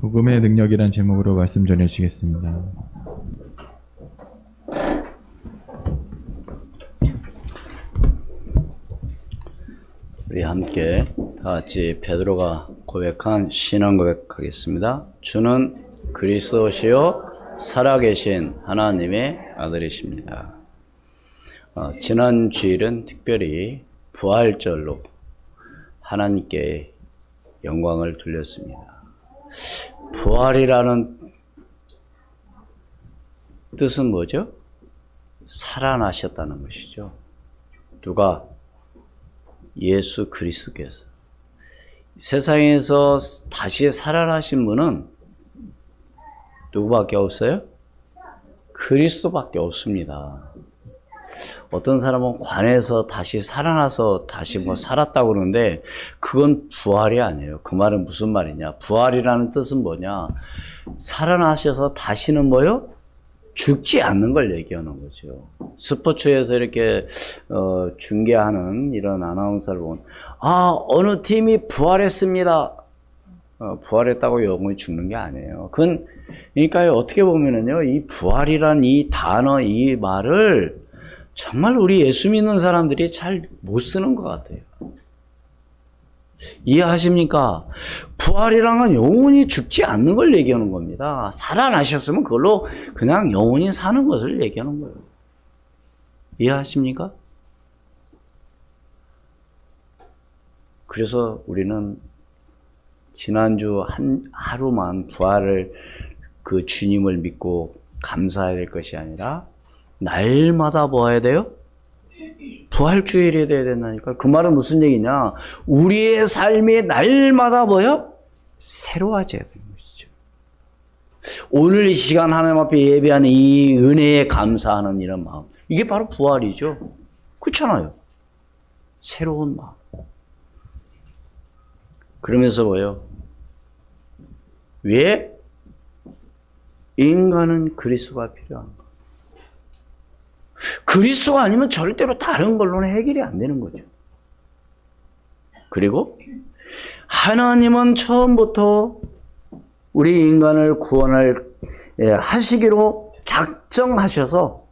복음의 능력이란 제목으로 말씀 전해주시겠습니다. 우리 함께 다 같이 베드로가 고백한 신앙 고백하겠습니다. 주는 그리스도시요 살아계신 하나님의 아들이십니다. 지난 주일은 특별히 부활절로 하나님께 영광을 돌렸습니다. 부활이라는 뜻은 뭐죠? 살아나셨다는 것이죠. 누가? 예수 그리스도께서. 세상에서 다시 살아나신 분은 누구밖에 없어요? 그리스도밖에 없습니다. 어떤 사람은 관에서 다시 살아나서 다시 살았다고 그러는데 그건 부활이 아니에요. 그 말은 무슨 말이냐? 부활이라는 뜻은 뭐냐? 살아나셔서 다시는 뭐요? 죽지 않는 걸 얘기하는 거죠. 스포츠에서 이렇게 중계하는 이런 아나운서를 보면 어느 팀이 부활했습니다. 부활했다고 영원히 죽는 게 아니에요. 그러니까 어떻게 보면은요, 이 부활이란 이 단어, 이 말을 정말 우리 예수 믿는 사람들이 잘 못 쓰는 것 같아요. 이해하십니까? 부활이란 영원히 죽지 않는 걸 얘기하는 겁니다. 살아나셨으면 그걸로 그냥 영원히 사는 것을 얘기하는 거예요. 이해하십니까? 그래서 우리는 지난주 하루만 부활을 그 주님을 믿고 감사해야 될 것이 아니라 날마다 뭐 해야 돼요? 부활주일이 돼야 된다니까. 그 말은 무슨 얘기냐? 우리의 삶이 날마다 뭐요? 새로워져야 되는 것이죠. 오늘 이 시간 하나님 앞에 예배하는 이 은혜에 감사하는 이런 마음. 이게 바로 부활이죠. 그렇잖아요. 새로운 마음. 그러면서 뭐요? 왜? 인간은 그리스도가 필요한 거. 그리스도가 아니면 절대로 다른 걸로는 해결이 안 되는 거죠. 그리고 하나님은 처음부터 우리 인간을 구원을 하시기로 작정하셔서,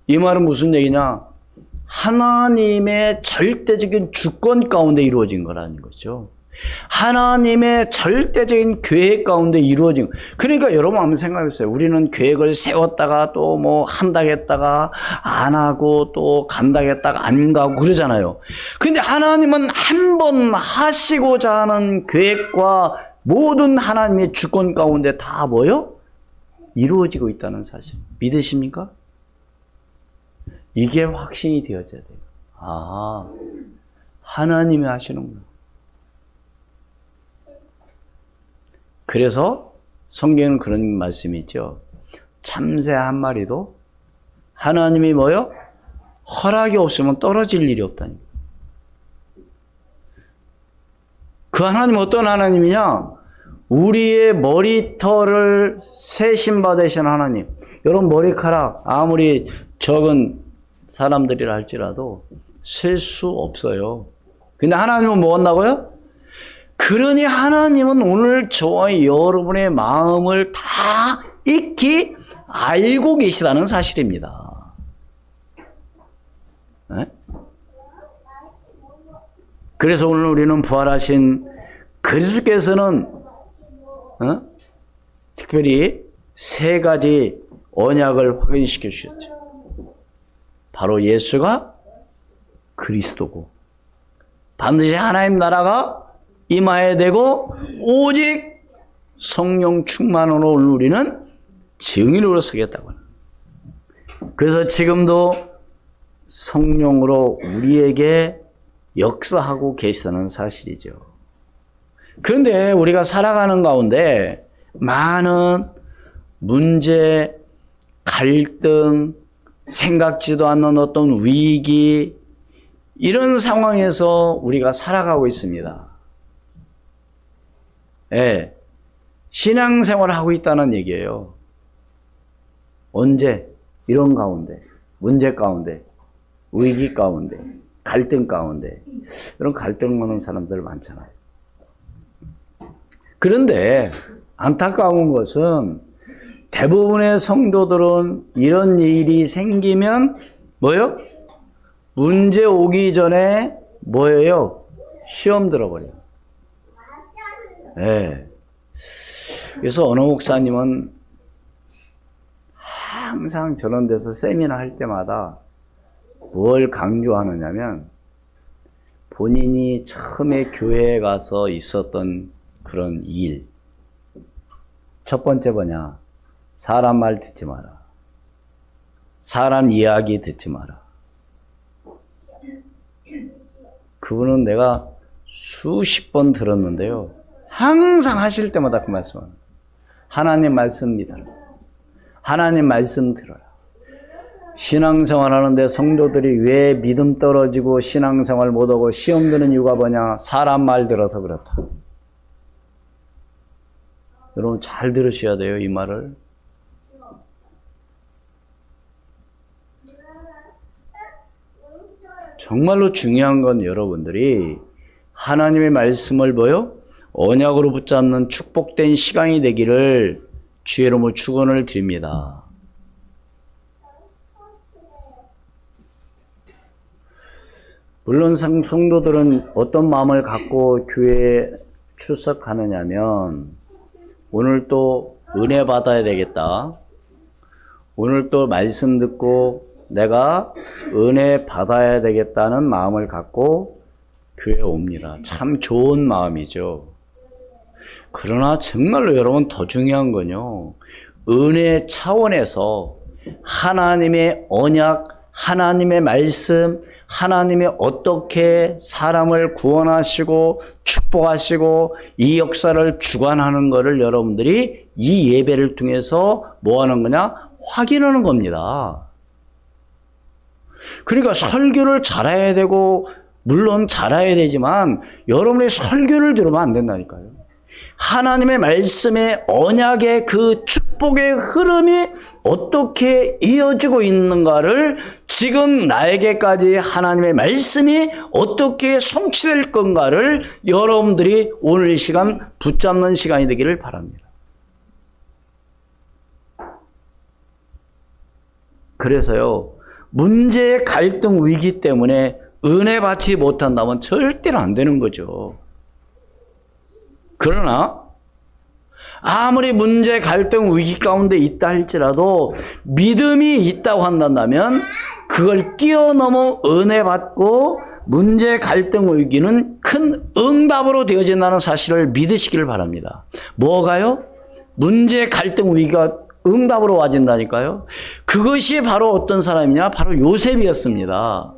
이 말은 무슨 얘기냐? 하나님의 절대적인 주권 가운데 이루어진 거라는 거죠. 하나님의 절대적인 계획 가운데 이루어진 거. 그러니까 여러분 한번 생각해보세요. 우리는 계획을 세웠다가 또 한다고 했다가 안 하고 또 간다고 했다가 안 가고 그러잖아요. 근데 하나님은 한 번 하시고자 하는 계획과 모든 하나님의 주권 가운데 다 뭐요? 이루어지고 있다는 사실. 믿으십니까? 이게 확신이 되어져야 돼요. 하나님이 하시는구나. 그래서 성경에는 그런 말씀이 있죠. 참새 한 마리도 하나님이 뭐요? 허락이 없으면 떨어질 일이 없다니. 그 하나님은 어떤 하나님이냐? 우리의 머리털을 세심바 되신 하나님. 여러분 머리카락 아무리 적은 사람들이라 할지라도 셀 수 없어요. 근데 하나님은 뭐 한다고요? 그러니 하나님은 오늘 저와 여러분의 마음을 다 익히 알고 계시다는 사실입니다. 네? 그래서 오늘 우리는 부활하신 그리스도께서는 특별히 세 가지 언약을 확인시켜 주셨죠. 바로 예수가 그리스도고, 반드시 하나님 나라가 임하여야 되고, 오직 성령 충만으로 우리는 증인으로 서겠다고 합니다. 그래서 지금도 성령으로 우리에게 역사하고 계시다는 사실이죠. 그런데 우리가 살아가는 가운데 많은 문제, 갈등, 생각지도 않는 어떤 위기, 이런 상황에서 우리가 살아가고 있습니다. 예, 신앙생활을 하고 있다는 얘기예요. 언제? 이런 가운데, 문제 가운데, 위기 가운데, 갈등 가운데. 이런 갈등 많은 사람들 많잖아요. 그런데 안타까운 것은 대부분의 성도들은 이런 일이 생기면 뭐요? 문제 오기 전에 뭐예요? 시험 들어버려요. 네. 그래서 어느 목사님은 항상 저런 데서 세미나 할 때마다 뭘 강조하느냐면 본인이 처음에 교회에 가서 있었던 그런 일. 첫 번째 뭐냐? 사람 말 듣지 마라. 사람 이야기 듣지 마라. 그분은 내가 수십 번 들었는데요. 항상 하실 때마다 그 말씀을. 하나님 말씀 믿어라. 하나님 말씀 들어라. 신앙생활 하는데 성도들이 왜 믿음 떨어지고 신앙생활 못하고 시험 드는 이유가 뭐냐? 사람 말 들어서 그렇다. 여러분 잘 들으셔야 돼요, 이 말을. 정말로 중요한 건 여러분들이 하나님의 말씀을 뭐요? 언약으로 붙잡는 축복된 시간이 되기를 주의 이름으로 축원을 드립니다. 물론 성도들은 어떤 마음을 갖고 교회에 출석하느냐면 오늘 또 은혜 받아야 되겠다. 오늘 또 말씀 듣고 내가 은혜 받아야 되겠다는 마음을 갖고 교회에 옵니다. 참 좋은 마음이죠. 그러나 정말로 여러분 더 중요한 건요. 은혜 차원에서 하나님의 언약, 하나님의 말씀, 하나님이 어떻게 사람을 구원하시고 축복하시고 이 역사를 주관하는 것을 여러분들이 이 예배를 통해서 뭐 하는 거냐? 확인하는 겁니다. 그러니까 설교를 잘해야 되고 물론 잘해야 되지만 여러분의 설교를 들으면 안 된다니까요. 하나님의 말씀의 언약의 그 축복의 흐름이 어떻게 이어지고 있는가를 지금 나에게까지 하나님의 말씀이 어떻게 성취될 건가를 여러분들이 오늘 이 시간 붙잡는 시간이 되기를 바랍니다. 그래서요, 문제, 갈등, 위기 때문에 은혜 받지 못한다면 절대로 안 되는 거죠. 그러나 아무리 문제, 갈등, 위기 가운데 있다 할지라도 믿음이 있다고 한다면 그걸 뛰어넘어 은혜 받고 문제, 갈등, 위기는 큰 응답으로 되어진다는 사실을 믿으시기를 바랍니다. 뭐가요? 문제, 갈등, 위기가 응답으로 와진다니까요. 그것이 바로 어떤 사람이냐? 바로 요셉이었습니다.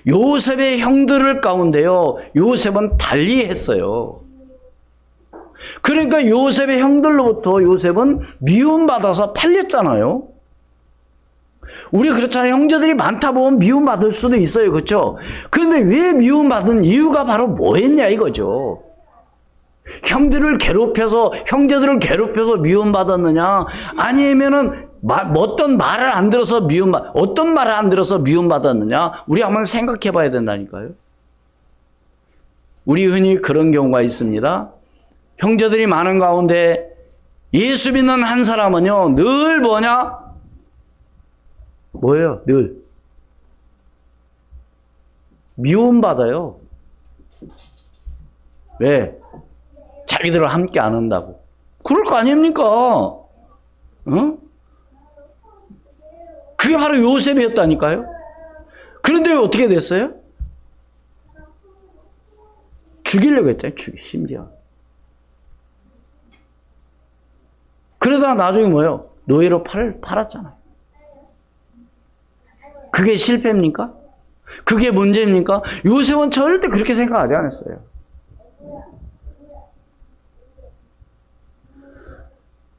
요셉의 형들 가운데요, 요셉은 달리 했어요. 그러니까 요셉의 형들로부터 요셉은 미움받아서 팔렸잖아요. 우리 그렇잖아요. 형제들이 많다 보면 미움받을 수도 있어요. 그렇죠? 그런데 왜 미움받은 이유가 바로 뭐였냐 이거죠. 형제들을 괴롭혀서 미움받았느냐? 아니면은 어떤 말을 안 들어서 미움받았느냐? 우리 한번 생각해 봐야 된다니까요. 우리 흔히 그런 경우가 있습니다. 형제들이 많은 가운데 예수 믿는 한 사람은요, 늘 뭐냐? 뭐예요? 늘 미움받아요. 왜? 자기들을 함께 안 한다고. 그럴 거 아닙니까? 응? 그게 바로 요셉이었다니까요. 그런데 어떻게 됐어요? 죽이려고 했잖아요. 심지어. 그러다가 나중에 뭐예요? 노예로 팔았잖아요. 그게 실패입니까? 그게 문제입니까? 요셉은 절대 그렇게 생각하지 않았어요.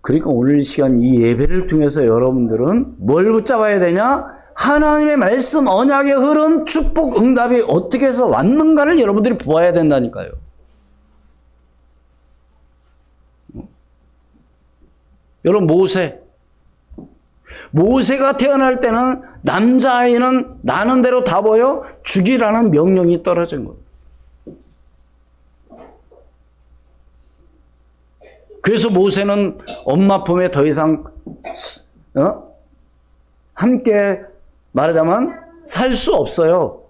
그러니까 오늘 이 시간 이 예배를 통해서 여러분들은 뭘 붙잡아야 되냐? 하나님의 말씀, 언약의 흐름, 축복, 응답이 어떻게 해서 왔는가를 여러분들이 보아야 된다니까요. 여러분, 모세가 태어날 때는 남자아이는 나는 대로 다 보여 죽이라는 명령이 떨어진 거예요. 그래서 모세는 엄마 품에 더 이상 함께 말하자면 살 수 없어요.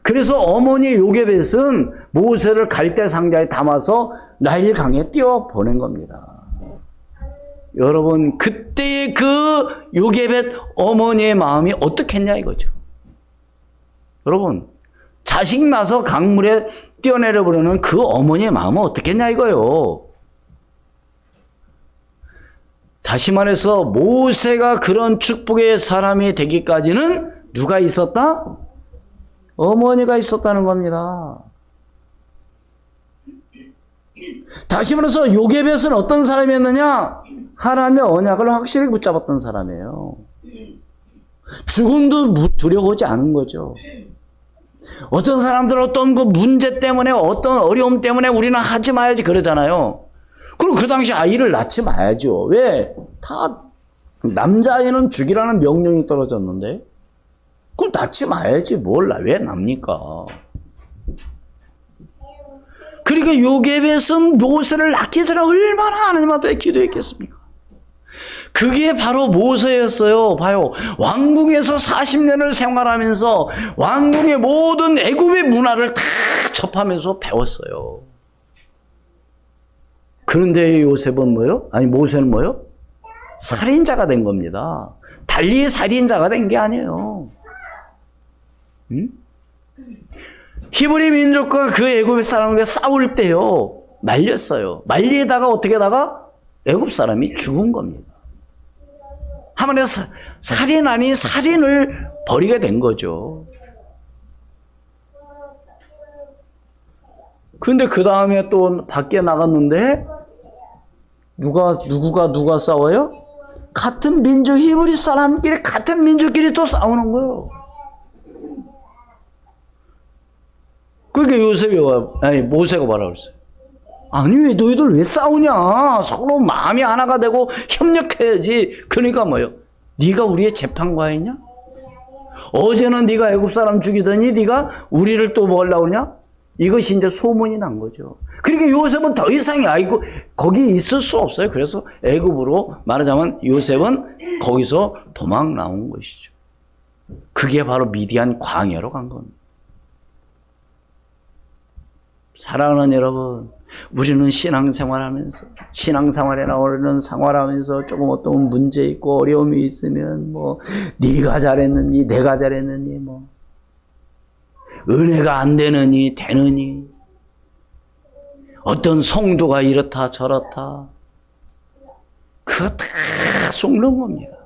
그래서 어머니 요게벳은 모세를 갈대 상자에 담아서 나일 강에 띄워 보낸 겁니다. 여러분, 그때의 그 요게벳 어머니의 마음이 어떻겠냐 이거죠. 여러분, 자식 나서 강물에 뛰어내려 버리는 그 어머니의 마음은 어떻겠냐 이거요. 다시 말해서 모세가 그런 축복의 사람이 되기까지는 누가 있었다? 어머니가 있었다는 겁니다. 다시 말해서 요게벳은 어떤 사람이었느냐? 하나님의 언약을 확실히 붙잡았던 사람이에요. 죽음도 두려워하지 않은 거죠. 어떤 사람들은 어떤 그 문제 때문에 어떤 어려움 때문에 우리는 하지 마야지 그러잖아요. 그럼 그 당시 아이를 낳지 마야죠. 왜? 다 남자아이는 죽이라는 명령이 떨어졌는데 그럼 낳지 마야지 왜 납니까? 그러니까 요게벳은 모세를 낳기 전에 얼마나 하나님 앞에 기도했겠습니까? 그게 바로 모세였어요. 봐요. 왕궁에서 40년을 생활하면서 왕궁의 모든 애굽의 문화를 다 접하면서 배웠어요. 그런데 요셉은 뭐요? 아니 모세는 뭐요? 살인자가 된 겁니다. 달리 살인자가 된 게 아니에요. 응? 히브리 민족과 그 애굽의 사람과 싸울 때요 말렸어요. 말리다가 어떻게 다가 애굽 사람이 죽은 겁니다. 하물며 살인 아닌 살인을 벌이게 된 거죠. 근데 그 다음에 또 밖에 나갔는데 누가 싸워요? 같은 민족 히브리 사람끼리 같은 민족끼리 또 싸우는 거예요. 그러니까 모세가 뭐라 그랬어요? 아니 왜 너희들 왜 싸우냐? 서로 마음이 하나가 되고 협력해야지. 그러니까 뭐요? 네가 우리의 재판관이냐? 어제는 네가 애굽 사람 죽이더니 네가 우리를 또 뭐 하려고 그러냐? 이것이 이제 소문이 난 거죠. 그러니까 요셉은 더 이상 거기 있을 수 없어요. 그래서 애굽으로 말하자면 요셉은 거기서 도망 나온 것이죠. 그게 바로 미디안 광야로 간 겁니다. 사랑하는 여러분, 우리는 신앙생활하면서 신앙생활에 나오는 생활하면서 조금 어떤 문제 있고 어려움이 있으면 네가 잘했느니 내가 잘했느니 은혜가 안 되느니 되느니 어떤 성도가 이렇다 저렇다 그거 다 속는 겁니다.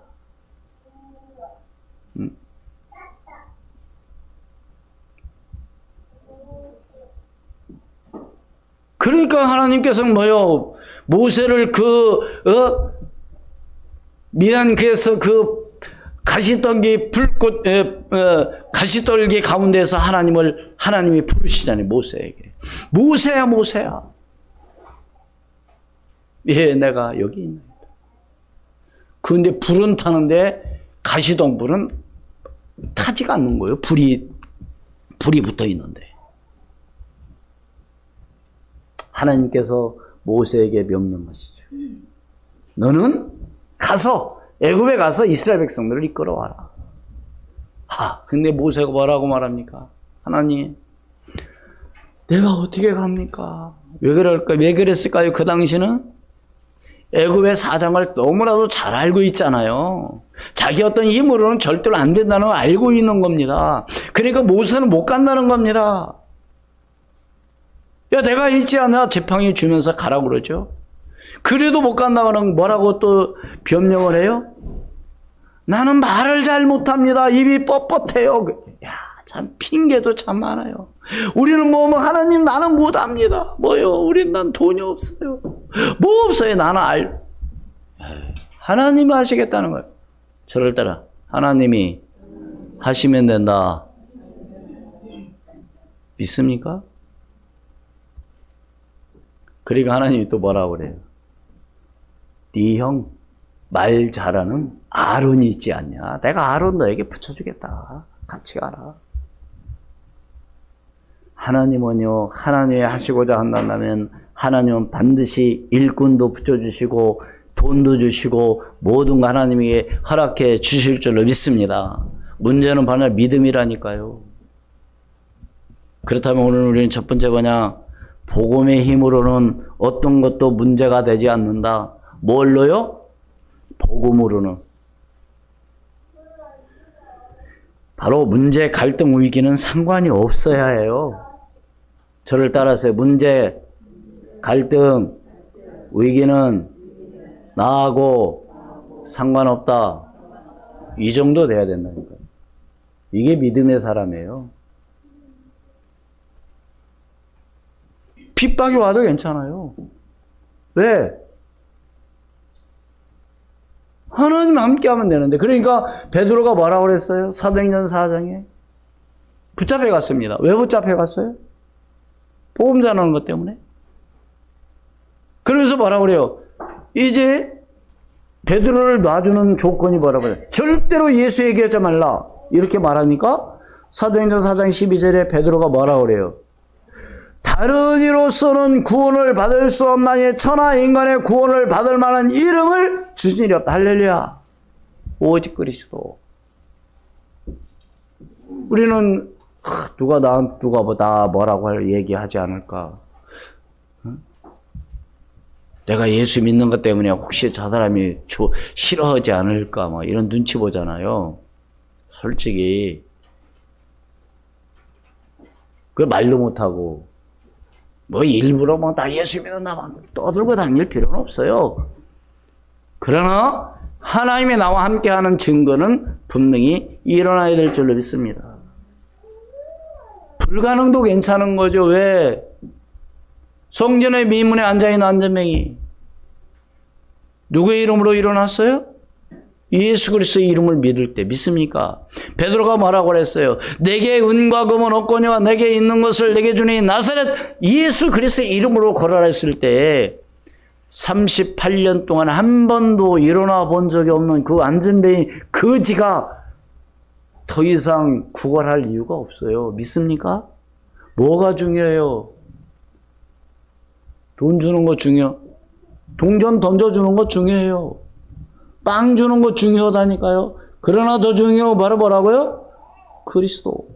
그러니까 하나님께서는 모세를 미디안에서 그 가시떨기 불꽃 가시떨기 가운데서 하나님이 부르시잖아요. 모세에게 모세야 예 내가 여기 있나이다. 그런데 불은 타는데 가시덤불은 타지가 않는 거예요. 불이 붙어 있는데 하나님께서 모세에게 명령하시죠. 너는 가서 애굽에 가서 이스라엘 백성들을 이끌어와라. 근데 모세가 뭐라고 말합니까? 하나님, 내가 어떻게 갑니까? 왜 그랬을까요? 그 당시는 애굽의 사정을 너무나도 잘 알고 있잖아요. 자기 어떤 힘으로는 절대로 안 된다는 걸 알고 있는 겁니다. 그러니까 모세는 못 간다는 겁니다. 야, 내가 있지 않아? 재판이 주면서 가라고 그러죠. 그래도 못 간다고는 뭐라고 또 변명을 해요? 나는 말을 잘 못합니다. 입이 뻣뻣해요. 야, 참 핑계도 참 많아요. 우리는 하나님 나는 못합니다. 우린 난 돈이 없어요. 없어요. 나는 하나님이 하시겠다는 거예요. 저를 따라 하나님이 하시면 된다. 믿습니까? 그러니까 하나님이 또 뭐라고 그래요? 네 형 말 잘하는 아론이 있지 않냐? 내가 아론 너에게 붙여주겠다. 같이 가라. 하나님은요, 하나님이 하시고자 한다면 하나님은 반드시 일꾼도 붙여주시고 돈도 주시고 모든 거 하나님에게 허락해 주실 줄로 믿습니다. 문제는 바로 믿음이라니까요. 그렇다면 오늘 우리는 첫 번째 뭐냐? 복음의 힘으로는 어떤 것도 문제가 되지 않는다. 뭘로요? 복음으로는. 바로 문제, 갈등, 위기는 상관이 없어야 해요. 저를 따라서요. 문제, 갈등, 위기는 나하고 상관없다. 이 정도 돼야 된다니까요. 이게 믿음의 사람이에요. 핍박이 와도 괜찮아요. 왜? 하나님 함께 하면 되는데. 그러니까 베드로가 뭐라고 그랬어요? 사도행전 4장에 붙잡혀 갔습니다. 왜 붙잡혀 갔어요? 복음 전하는 것 때문에. 그러면서 뭐라고 그래요? 이제 베드로를 놔주는 조건이 뭐라고 그래요? 절대로 예수 얘기하지 말라. 이렇게 말하니까 사도행전 4장 12절에 베드로가 뭐라고 그래요? 다른 이로서는 구원을 받을 수 없나니 천하 인간의 구원을 받을 만한 이름을 주신 일이 없다. 할렐루야. 오직 그리스도. 우리는 누가 나 뭐라고 얘기하지 않을까? 응? 내가 예수 믿는 것 때문에 혹시 저 사람이 싫어하지 않을까? 뭐 이런 눈치 보잖아요. 솔직히 그 말도 못하고 뭐 일부러 뭐 나 예수 믿는다 막 떠들고 다닐 필요는 없어요. 그러나 하나님이 나와 함께하는 증거는 분명히 일어나야 될 줄로 믿습니다. 불가능도 괜찮은 거죠. 왜? 성전의 미문에 앉아있는 안전뱅이 누구의 이름으로 일어났어요? 예수 그리스도의 이름을 믿을 때 믿습니까? 베드로가 뭐라고 그랬어요? 내게 은과 금은 없거니와 내게 있는 것을 내게 주니 나사렛 예수 그리스도의 이름으로 걸어라 했을 때 38년 동안 한 번도 일어나 본 적이 없는 그 안전뱅이 거지가 더 이상 구걸할 이유가 없어요. 믿습니까? 뭐가 중요해요? 돈 주는 거 중요. 동전 던져주는 거 중요해요. 빵 주는 거 중요하다니까요. 그러나 더 중요한 바로 뭐라고요? 그리스도.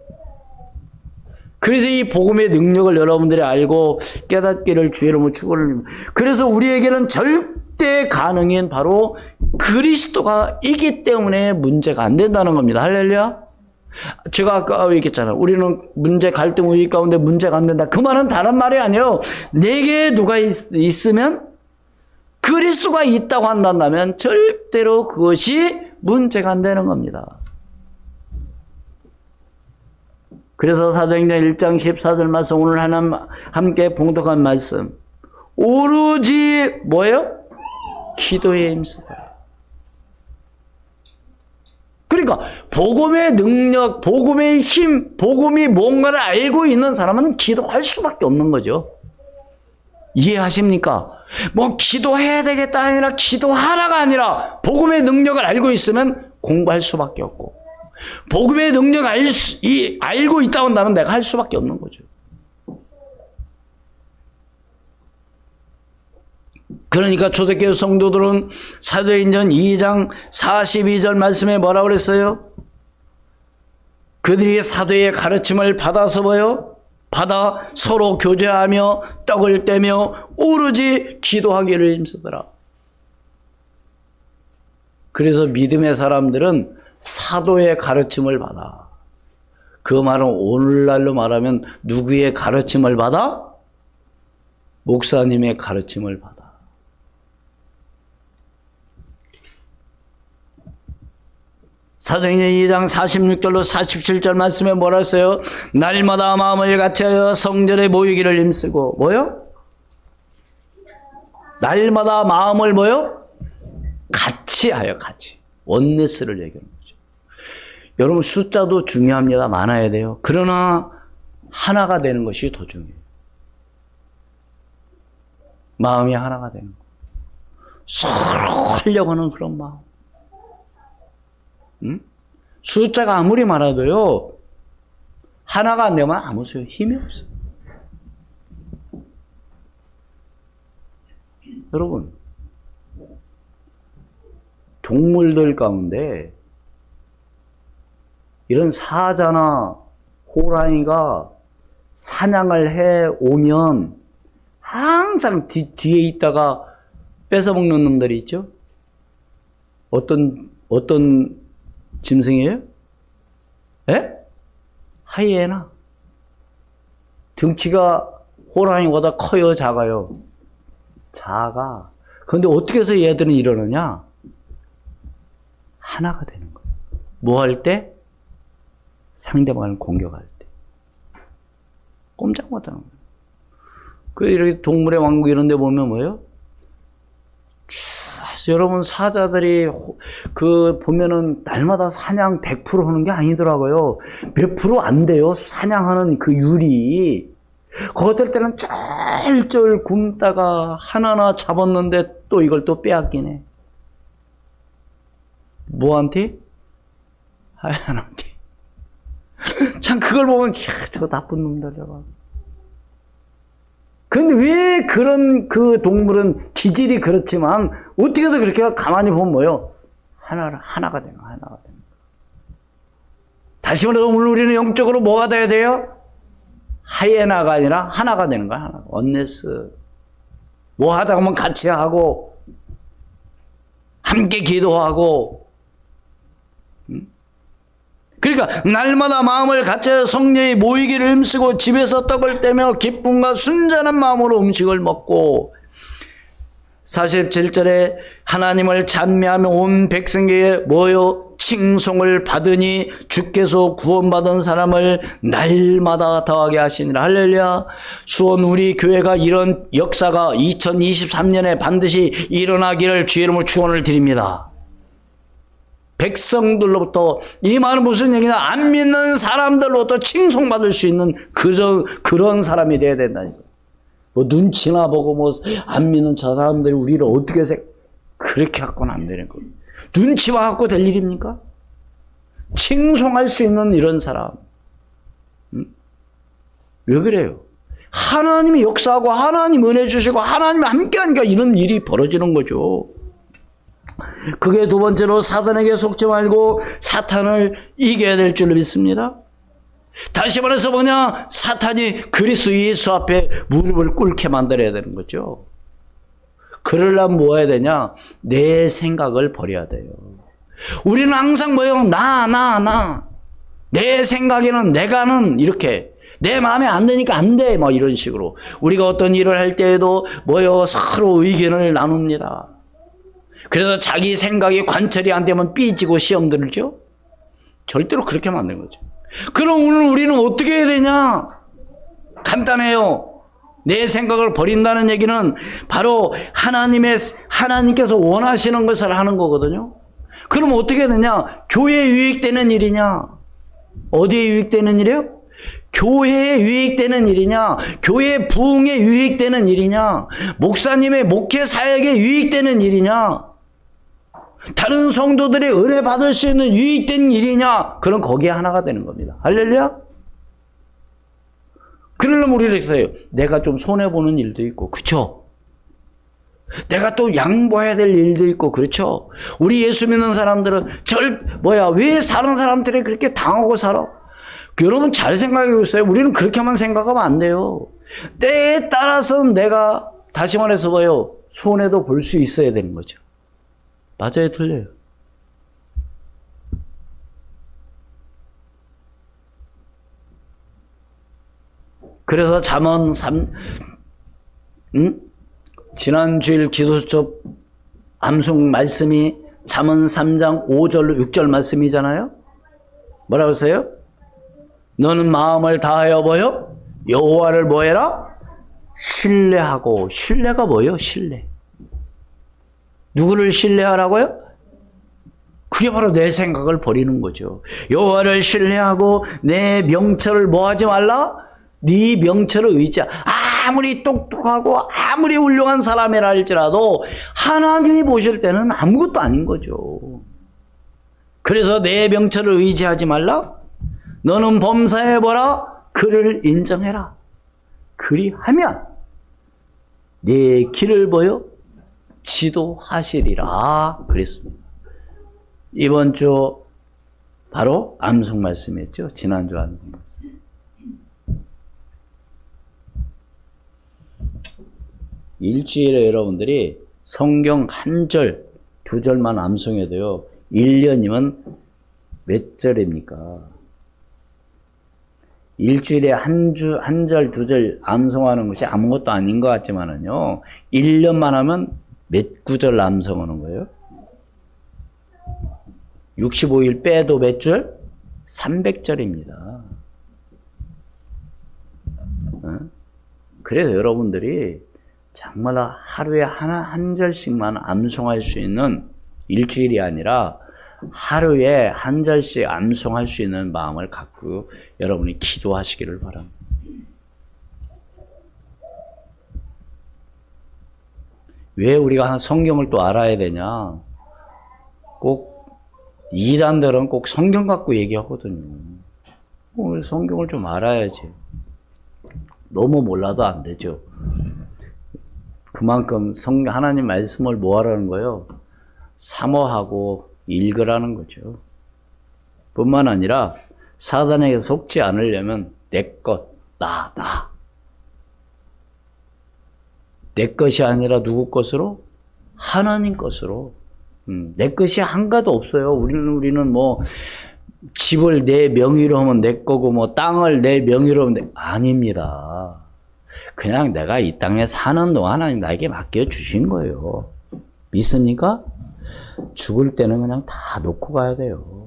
그래서 이 복음의 능력을 여러분들이 알고 깨닫기를 주의 이름으로 축원합니다. 그래서 우리에게는 절대 가능인 바로 그리스도가 있기 때문에 문제가 안 된다는 겁니다. 할렐루야. 제가 아까 얘기했잖아요. 우리는 문제, 갈등, 위기 가운데 문제가 안 된다. 그 말은 다른 말이 아니에요. 내게 누가 있으면 그리스도가 있다고 한다면 절대로 그것이 문제가 안 되는 겁니다. 그래서 사도행전 1장 14절 말씀 오늘 하나님 함께 봉독한 말씀 오로지 뭐예요? 기도에 힘쓰다. 그러니까 복음의 능력, 복음의 힘, 복음이 뭔가를 알고 있는 사람은 기도할 수밖에 없는 거죠. 이해하십니까? 뭐 기도해야 되겠다 아니라 기도하라가 아니라 복음의 능력을 알고 있으면 공부할 수밖에 없고 복음의 능력을 알고 있다고 한다면 내가 할 수밖에 없는 거죠. 그러니까 초대교회 성도들은 사도행전 2장 42절 말씀에 뭐라고 그랬어요? 그들이 사도의 가르침을 받아서 뭐요? 받아 서로 교제하며 떡을 떼며 오로지 기도하기를 힘쓰더라. 그래서 믿음의 사람들은 사도의 가르침을 받아. 그 말은 오늘날로 말하면 누구의 가르침을 받아? 목사님의 가르침을 받아. 사도행전 2장 46절로 47절 말씀에 뭐라 했어요? 날마다 마음을 같이하여 성전에 모이기를 힘쓰고 뭐요? 날마다 마음을 뭐요? 같이하여 같이. 원네스를 얘기하는 거죠. 여러분 숫자도 중요합니다. 많아야 돼요. 그러나 하나가 되는 것이 더 중요해요. 마음이 하나가 되는 거. 서로 하려고 하는 그런 마음. 응? 숫자가 아무리 많아도요 하나가 안 되면 아무 소용 힘이 없어요. 여러분, 동물들 가운데 이런 사자나 호랑이가 사냥을 해 오면 항상 뒤에 있다가 뺏어먹는 놈들이 있죠? 어떤 짐승이에요? 에? 하이에나. 등치가 호랑이보다 커요, 작아요? 작아. 그런데 어떻게 해서 얘들은 이러느냐? 하나가 되는 거예요. 뭐 할 때? 상대방을 공격할 때. 꼼짝 못하는 거예요. 그 이렇게 동물의 왕국 이런 데 보면 뭐예요? 여러분, 사자들이 보면은 날마다 사냥 100% 하는 게 아니더라고요. 몇 프로 안 돼요. 사냥하는 그 율이. 그것들 때는 쩔쩔 굶다가 하나하나 잡았는데 또 이걸 또 빼앗기네. 뭐한테? 하얀한테. 참 그걸 보면 저 나쁜 놈들 저거. 근데 왜 그런 그 동물은 기질이 그렇지만 어떻게 해서 그렇게 가만히 보면 뭐예요? 하나가 되는 거야, 하나가 되는 거야. 다시 말해서 오늘 우리는 영적으로 뭐가 돼야 돼요? 하이에나가 아니라 하나가 되는 거야, 하나. 원네스. 뭐 하자고 하면 같이 하고, 함께 기도하고, 그러니까 날마다 마음을 같이 성령이 모이기를 힘쓰고 집에서 떡을 떼며 기쁨과 순전한 마음으로 음식을 먹고 47절에 하나님을 찬미하며 온 백성에게 모여 칭송을 받으니 주께서 구원받은 사람을 날마다 더하게 하시니라. 할렐루야. 수원 우리 교회가 이런 역사가 2023년에 반드시 일어나기를 주의 이름으로 축원을 드립니다. 백성들로부터 이 말은 무슨 얘기냐? 안 믿는 사람들로부터 칭송받을 수 있는 그런 사람이 돼야 된다니까. 뭐 눈치나 보고 뭐 안 믿는 저 사람들이 우리를 어떻게 그렇게 갖고는 안 되는 거예요. 눈치와 갖고 될 일입니까? 칭송할 수 있는 이런 사람. 왜 그래요? 하나님이 역사하고 하나님 은혜 주시고 하나님이 함께하니까 이런 일이 벌어지는 거죠. 그게 두 번째로 사단에게 속지 말고 사탄을 이겨야 될 줄로 믿습니다. 다시 말해서 뭐냐? 사탄이 그리스도 예수 앞에 무릎을 꿇게 만들어야 되는 거죠. 그러려면 뭐 해야 되냐? 내 생각을 버려야 돼요. 우리는 항상 뭐요? 나. 내 생각에는 내가는 이렇게 내 마음에 안 드니까 안 돼. 뭐 이런 식으로. 우리가 어떤 일을 할 때에도 뭐요? 서로 의견을 나눕니다. 그래서 자기 생각이 관철이 안 되면 삐지고 시험 들죠? 절대로 그렇게 하면 안 되는 거죠. 그럼 오늘 우리는 어떻게 해야 되냐? 간단해요. 내 생각을 버린다는 얘기는 바로 하나님께서 원하시는 것을 하는 거거든요. 그럼 어떻게 해야 되냐? 교회에 유익되는 일이냐? 어디에 유익되는 일이에요? 교회에 유익되는 일이냐? 교회 부흥에 유익되는 일이냐? 목사님의 목회 사역에 유익되는 일이냐? 다른 성도들이 은혜 받을 수 있는 유익된 일이냐? 그럼 거기에 하나가 되는 겁니다. 할렐루야? 그러려면 우리는 있어요. 내가 좀 손해보는 일도 있고, 그쵸? 내가 또 양보해야 될 일도 있고, 그렇죠? 우리 예수 믿는 사람들은 왜 다른 사람들이 그렇게 당하고 살아? 여러분 잘 생각해 보세요. 우리는 그렇게만 생각하면 안 돼요. 때에 따라서는 내가 다시 말해서 뭐예요? 손해도 볼 수 있어야 되는 거죠. 맞아요, 틀려요? 그래서 잠언 지난 주일 기도수첩 암송 말씀이 잠언 3장 5절 6절 말씀이잖아요. 뭐라고 했어요? 너는 마음을 다하여 뭐요? 여호와를 뭐해라? 신뢰하고. 신뢰가 뭐예요? 신뢰. 누구를 신뢰하라고요? 그게 바로 내 생각을 버리는 거죠. 여호와를 신뢰하고 내 명철을 뭐하지 말라? 네 명철을 의지하. 아무리 똑똑하고 아무리 훌륭한 사람이라 할지라도 하나님이 보실 때는 아무것도 아닌 거죠. 그래서 내 명철을 의지하지 말라? 너는 범사해보라. 그를 인정해라. 그리하면 내 길을 보여 지도하시리라 그랬습니다. 이번 주 바로 암송 말씀이었죠. 지난주 암송 말씀. 일주일에 여러분들이 성경 한 절, 두 절만 암송해도요. 1년이면 몇 절입니까? 일주일에 한 절, 두 절 암송하는 것이 아무것도 아닌 것 같지만은요. 1년만 하면 몇 구절 암송하는 거예요? 65일 빼도 몇 줄? 300절입니다. 그래서 여러분들이 정말 하루에 한 절씩만 암송할 수 있는 일주일이 아니라 하루에 한 절씩 암송할 수 있는 마음을 갖고 여러분이 기도하시기를 바랍니다. 왜 우리가 성경을 또 알아야 되냐? 꼭 이단들은 꼭 성경 갖고 얘기하거든요. 우리 성경을 좀 알아야지. 너무 몰라도 안 되죠. 그만큼 하나님 말씀을 뭐 하라는 거예요? 사모하고 읽으라는 거죠. 뿐만 아니라 사단에게 속지 않으려면 내 것, 나. 내 것이 아니라 누구 것으로? 하나님 것으로. 내 것이 한가도 없어요. 우리는 뭐 집을 내 명의로 하면 내 거고 뭐 땅을 내 명의로 하면 아닙니다. 그냥 내가 이 땅에 사는 동안 하나님 나에게 맡겨주신 거예요. 믿습니까? 죽을 때는 그냥 다 놓고 가야 돼요.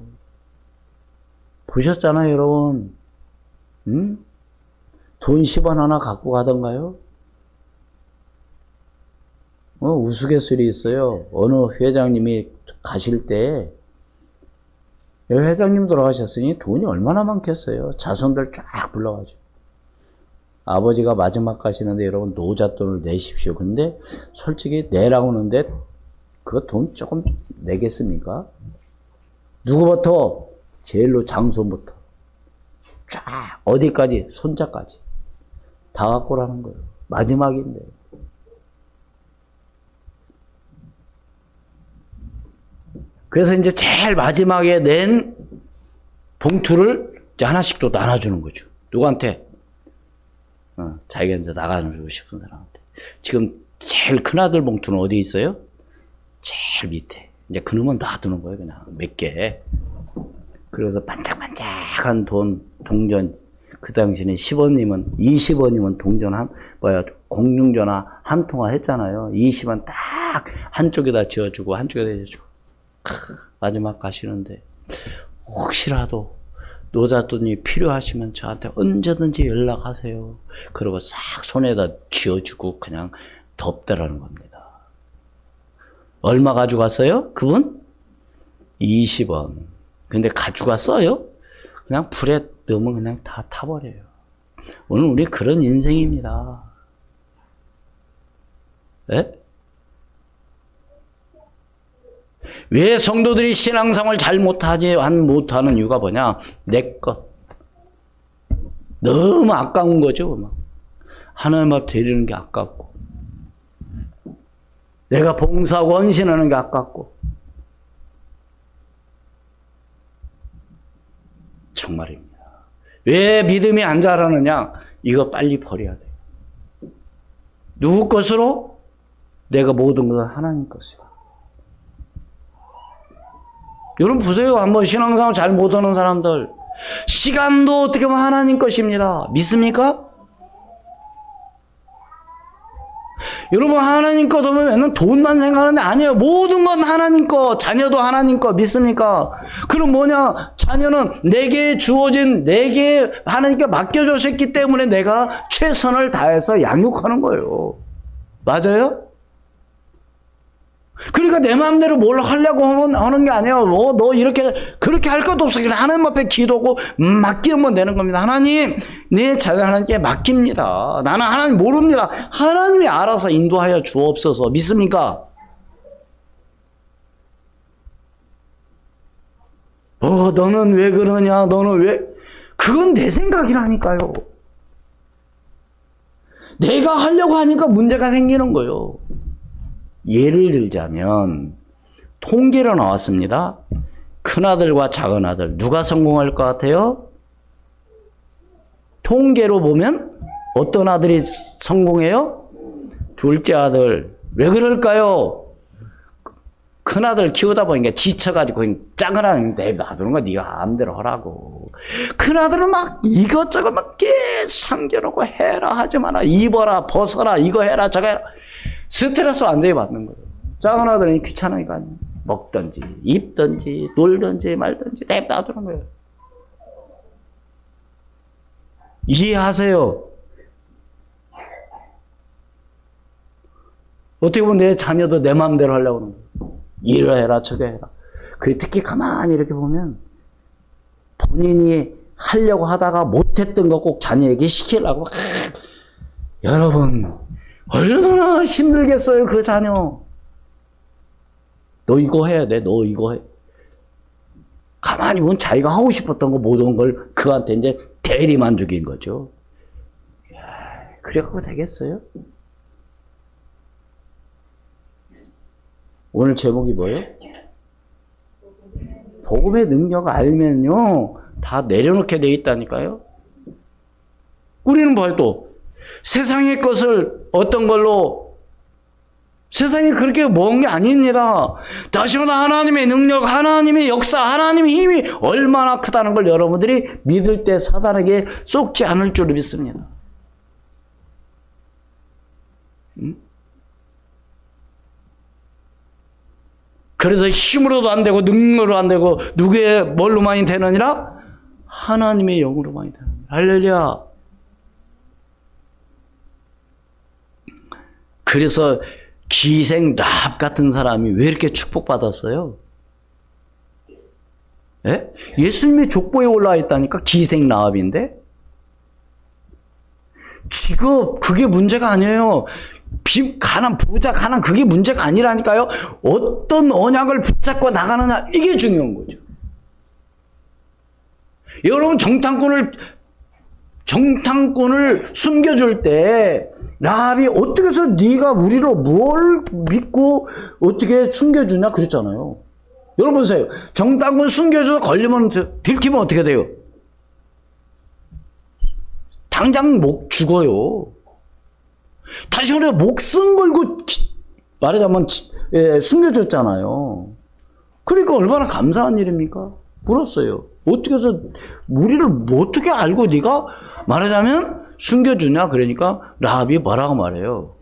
보셨잖아요, 여러분. 돈 10원 하나 갖고 가던가요? 우스갯소리 있어요. 어느 회장님이 가실 때, 회장님 돌아가셨으니 돈이 얼마나 많겠어요. 자손들 쫙 불러가지고. 아버지가 마지막 가시는데 여러분 노잣돈을 내십시오. 근데 솔직히 내라고 하는데 그거 돈 조금 내겠습니까? 누구부터? 제일로 장손부터. 쫙 어디까지? 손자까지. 다 갖고 라는 거예요. 마지막인데. 그래서 이제 제일 마지막에 낸 봉투를 이제 하나씩 또 나눠주는 거죠. 누구한테? 자기가 이제 나가주고 싶은 사람한테. 지금 제일 큰아들 봉투는 어디 있어요? 제일 밑에. 이제 그놈은 놔두는 거예요, 그냥. 몇 개. 그래서 반짝반짝한 돈, 동전. 그 당시에 10원이면, 20원이면 동전 공중전화 한 통화 했잖아요. 20원 딱 한쪽에다 지어주고, 한쪽에다 지어주고. 마지막 가시는데, 혹시라도 노잣돈이 필요하시면 저한테 언제든지 연락하세요. 그리고 싹 손에다 쥐어주고 그냥 덮더라는 겁니다. 얼마 가져갔어요? 그분? 20원. 근데 가져갔어요? 그냥 불에 넣으면 그냥 다 타버려요. 오늘 우리 그런 인생입니다. 예? 왜 성도들이 신앙생활 잘 못하는 이유가 뭐냐? 내 것. 너무 아까운 거죠. 하나님 앞 드리는 게 아깝고. 내가 봉사하고 헌신하는 게 아깝고. 정말입니다. 왜 믿음이 안 자라느냐? 이거 빨리 버려야 돼요. 누구 것으로? 내가 모든 것은 하나님 것이다. 여러분 보세요. 한번 신앙생활 잘 못하는 사람들. 시간도 어떻게 보면 하나님 것입니다. 믿습니까? 여러분 하나님 것 하면 맨날 돈만 생각하는데 아니에요. 모든 건 하나님 것. 자녀도 하나님 것. 믿습니까? 그럼 뭐냐? 자녀는 내게 주어진, 내게 하나님께 맡겨주셨기 때문에 내가 최선을 다해서 양육하는 거예요. 맞아요? 그러니까 내 마음대로 뭘 하려고 하는 게 아니에요. 너 그렇게 할 것도 없어. 그냥 하나님 앞에 기도하고 맡기면 되는 겁니다. 하나님, 내 자녀 하나님께 맡깁니다. 나는 하나님 모릅니다. 하나님이 알아서 인도하여 주옵소서. 믿습니까? 너는 왜 그러냐? 너는 왜? 그건 내 생각이라니까요. 내가 하려고 하니까 문제가 생기는 거예요. 예를 들자면 통계로 나왔습니다. 큰아들과 작은아들 누가 성공할 것 같아요? 통계로 보면 어떤 아들이 성공해요? 둘째 아들. 왜 그럴까요? 큰아들 키우다 보니까 지쳐가지고 작은 아들 놔두는 거 네가 마음대로 하라고. 큰아들은 막 이것저것 막 계속 상겨놓고 해라 하지 마라. 입어라 벗어라 이거 해라 저거 해라. 스트레스 완전히 받는 거예요. 작은 아들은 귀찮으니까 먹든지 입든지 놀든지 말든지 놔두는 거예요. 이해하세요? 어떻게 보면 내 자녀도 내 마음대로 하려고 하는 거예요. 이러 해라 저거 해라. 그리고 특히 가만히 이렇게 보면 본인이 하려고 하다가 못했던 거 꼭 자녀에게 시키려고 여러분 얼마나 힘들겠어요 그 자녀. 너 이거 해야 돼. 너 이거 해. 가만히 보면 자기가 하고 싶었던 거 모든 걸 그한테 이제 대리만족인 거죠. 그래갖고 되겠어요? 오늘 제목이 뭐예요? 복음의 능력 알면요 다 내려놓게 돼 있다니까요. 우리는 뭐예요 또? 세상의 것을 어떤 걸로 세상이 그렇게 먼 게 아닙니다. 다시 말해 하나님의 능력, 하나님의 역사, 하나님의 힘이 얼마나 크다는 걸 여러분들이 믿을 때 사단에게 쏟지 않을 줄 믿습니다. 그래서 힘으로도 안 되고 능력으로 안 되고 누구의 뭘로만이 되느니라? 하나님의 영으로만이 되느니라. 할렐루야. 그래서 기생 라합 같은 사람이 왜 이렇게 축복받았어요? 예? 예수님의 족보에 올라와 있다니까 기생 라합인데? 직업 그게 문제가 아니에요. 가난 부자 가난 그게 문제가 아니라니까요. 어떤 언약을 붙잡고 나가느냐 이게 중요한 거죠. 여러분 정탐꾼을 숨겨줄 때 라합이 어떻게 해서 네가 우리로 뭘 믿고 어떻게 숨겨주냐 그랬잖아요. 여러분 보세요. 정탐꾼 숨겨줘서 걸리면 들키면 어떻게 돼요? 당장 죽어요. 다시 말해 목숨 걸고 말하자면 숨겨줬잖아요. 그러니까 얼마나 감사한 일입니까? 물었어요. 어떻게 해서 우리를 어떻게 알고 네가 말하자면 숨겨주냐? 그러니까 라합이 뭐라고 말해요?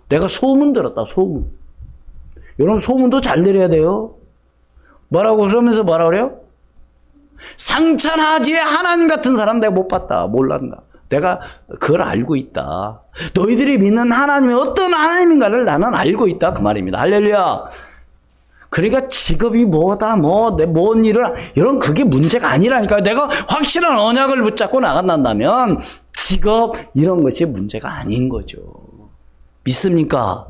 내가 소문 들었다. 소문. 여러분 소문도 잘 들어야 돼요. 뭐라고 그러면서 뭐라 그래요? 상천하지에 하나님 같은 사람 내가 못 봤다. 몰란다. 내가 그걸 알고 있다. 너희들이 믿는 하나님이 어떤 하나님인가를 나는 알고 있다. 그 말입니다. 할렐루야. 그러니까 직업이 뭐다, 뭔 일을, 이런 그게 문제가 아니라니까요. 내가 확실한 언약을 붙잡고 나간다면 직업, 이런 것이 문제가 아닌 거죠. 믿습니까?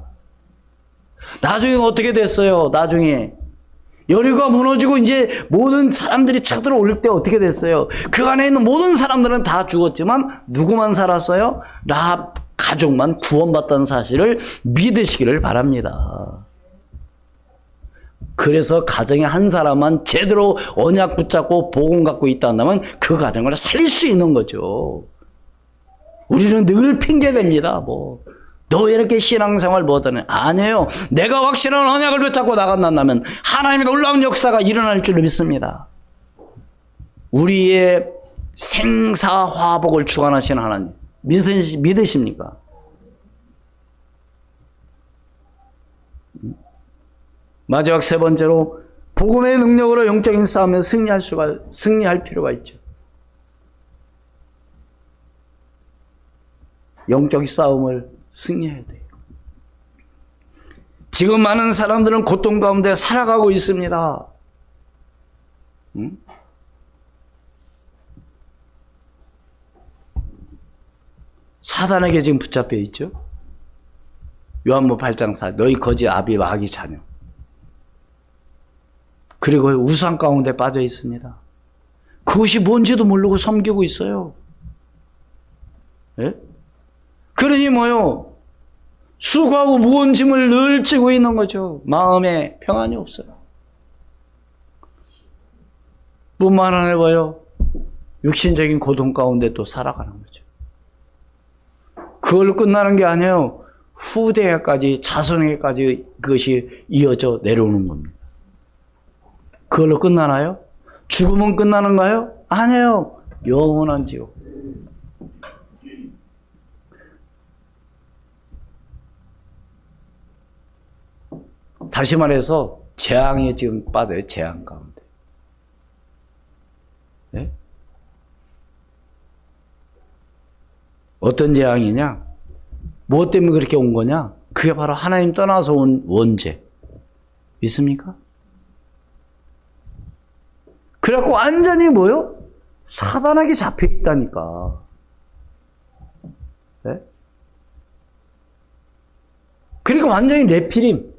나중에 어떻게 됐어요? 나중에. 여리고가 무너지고 이제 모든 사람들이 쳐들어올 때 어떻게 됐어요? 그 안에 있는 모든 사람들은 다 죽었지만 누구만 살았어요? 라합 가족만 구원받다는 사실을 믿으시기를 바랍니다. 그래서 가정에 한 사람만 제대로 언약 붙잡고 복음 갖고 있다면 그 가정을 살릴 수 있는 거죠. 우리는 늘 핑계댑니다. 너 이렇게 신앙생활 못하네. 아니에요. 내가 확실한 언약을 붙잡고 나간다면 하나님의 놀라운 역사가 일어날 줄 믿습니다. 우리의 생사화복을 주관하시는 하나님 믿으십니까? 마지막 세 번째로 복음의 능력으로 영적인 싸움에 승리할 필요가 있죠. 영적 싸움을 승리해야 돼요. 지금 많은 사람들은 고통 가운데 살아가고 있습니다. 사단에게 지금 붙잡혀 있죠. 요한복음 8장 4 너희 거지 아비 마귀 자녀. 그리고 우상 가운데 빠져 있습니다. 그것이 뭔지도 모르고 섬기고 있어요. 예? 그러니 뭐요? 수고하고 무거운 짐을 늘 지고 있는 거죠. 마음에 평안이 없어요. 뿐만 아니라요, 육신적인 고통 가운데 또 살아가는 거죠. 그걸로 끝나는 게 아니에요. 후대에까지, 자손에게까지 그것이 이어져 내려오는 겁니다. 그걸로 끝나나요? 죽으면 끝나는가요? 아니에요. 영원한 지옥. 다시 말해서 재앙에 지금 빠져요. 재앙 가운데. 네? 어떤 재앙이냐? 무엇 때문에 그렇게 온 거냐? 그게 바로 하나님 떠나서 온 원죄. 믿습니까? 그래갖고 완전히 뭐요? 사단에게 잡혀 있다니까. 네? 그러니까 완전히 레피림.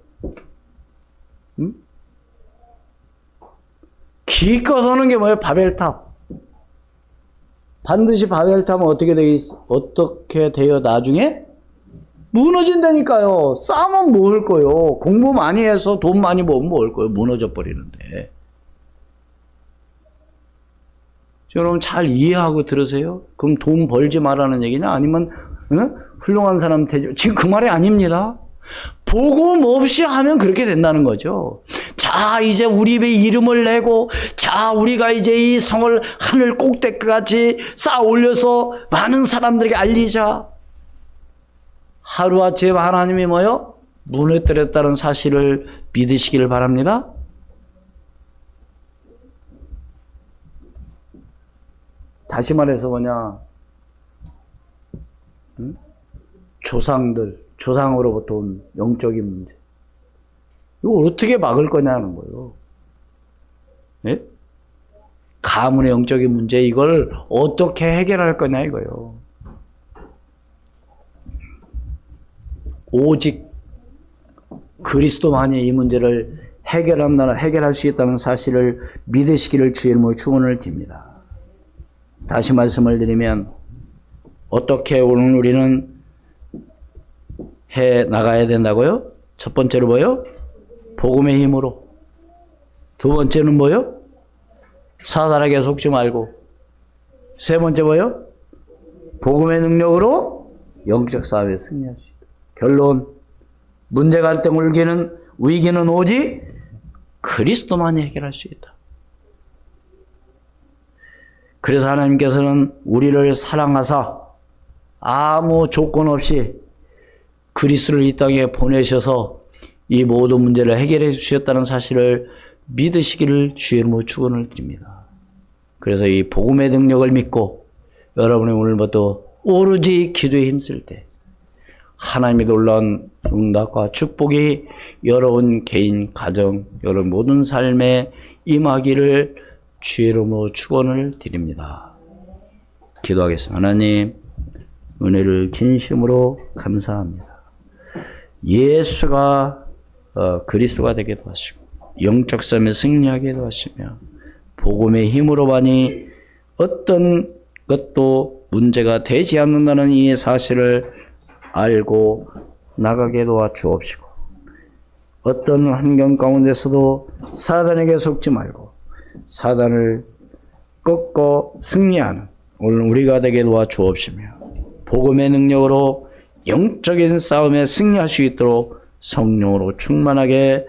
응? 기껏 서는 게 뭐예요? 바벨탑. 반드시 바벨탑은 어떻게 돼요? 나중에? 무너진다니까요. 싸면 먹을 거요. 공부 많이 해서 돈 많이 모으면 먹을 거요. 무너져 버리는데. 여러분 잘 이해하고 들으세요? 그럼 돈 벌지 말라는 얘기냐? 아니면 훌륭한 사람한테 지금 그 말이 아닙니다. 복음 없이 하면 그렇게 된다는 거죠. 자, 이제 우리 입에 이름을 내고, 자, 우리가 이제 이 성을 하늘 꼭대기까지 쌓아 올려서 많은 사람들에게 알리자. 하루아침에 하나님이 뭐요? 무너뜨렸다는 사실을 믿으시기를 바랍니다. 다시 말해서 뭐냐? 조상으로부터 온 영적인 문제. 이거 어떻게 막을 거냐는 거예요. 네? 가문의 영적인 문제, 이걸 어떻게 해결할 거냐 이거예요. 오직 그리스도만이 이 문제를 해결할 수 있다는 사실을 믿으시기를 주의 이름으로 축원을 드립니다. 다시 말씀을 드리면 어떻게 오늘 우리는 해 나가야 된다고요? 첫 번째로 뭐요? 복음의 힘으로. 두 번째는 뭐요? 사단에게 속지 말고. 세 번째 뭐요? 복음의 능력으로 영적 싸움에 승리할 수 있다. 결론, 문제 갈등 위기는 오직 그리스도만이 해결할 수 있다. 그래서 하나님께서는 우리를 사랑하사 아무 조건 없이 그리스도를 이 땅에 보내셔서 이 모든 문제를 해결해 주셨다는 사실을 믿으시기를 주의 이름으로 축원을 드립니다. 그래서 이 복음의 능력을 믿고 여러분이 오늘부터 오로지 기도에 힘쓸 때 하나님의 놀라운 응답과 축복이 여러분 개인, 가정, 여러분 모든 삶에 임하기를 주의 이름으로 축원을 드립니다. 기도하겠습니다. 하나님, 은혜를 진심으로 감사합니다. 예수가 그리스도가 되게 도와주시고 영적 삶에 승리하게 도와주시며 복음의 힘으로만이 어떤 것도 문제가 되지 않는다는 이 사실을 알고 나가게 도와주옵시고 어떤 환경 가운데서도 사단에게 속지 말고 사단을 꺾고 승리하는 오늘 우리가 되게 도와주옵시며 복음의 능력으로 영적인 싸움에 승리할 수 있도록 성령으로 충만하게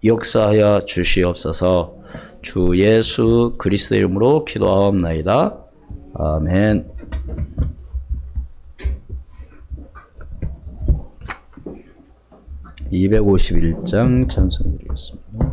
역사하여 주시옵소서. 주 예수 그리스도 이름으로 기도하옵나이다. 아멘. 251장 찬송 드리겠습니다.